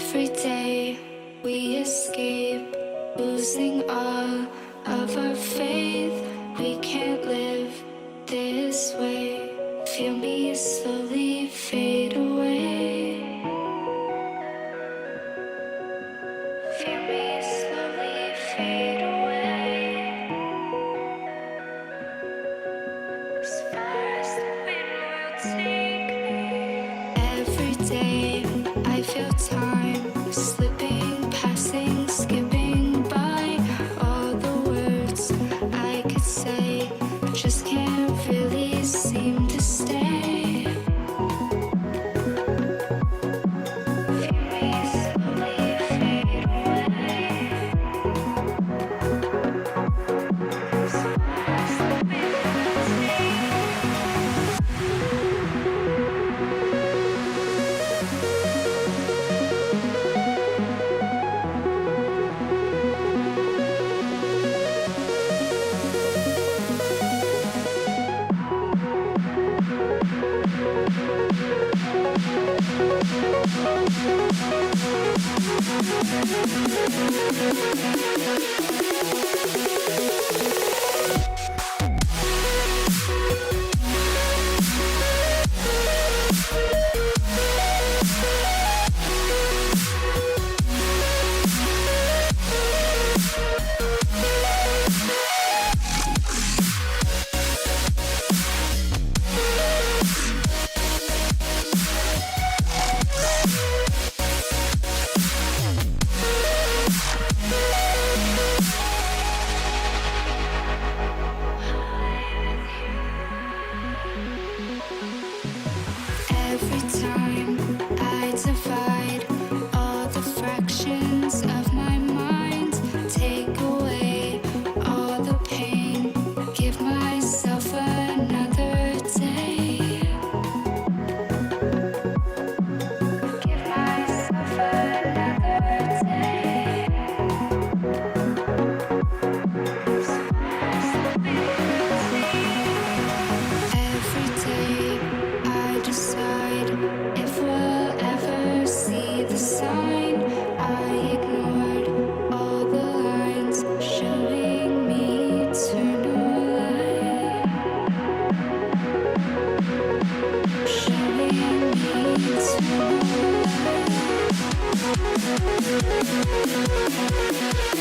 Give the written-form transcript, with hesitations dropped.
Every day we escape, losing all of our faith. We can't live this way. Feel me slowly fade away. Feel me slowly fade away. As far as the wind will take me. Every day I feel time slipping, passing, skipping by. All the words I could say just can't really seem to stay. Feel me slowly fade away. As far as the wind will take every time I divide all the fractions of my mind, take away all the pain, give myself another day. Give myself another day. As far as the wind will take. Every day I decide if we'll ever see the sign. I ignored all the lines showing me eternal light. Showing me eternal light.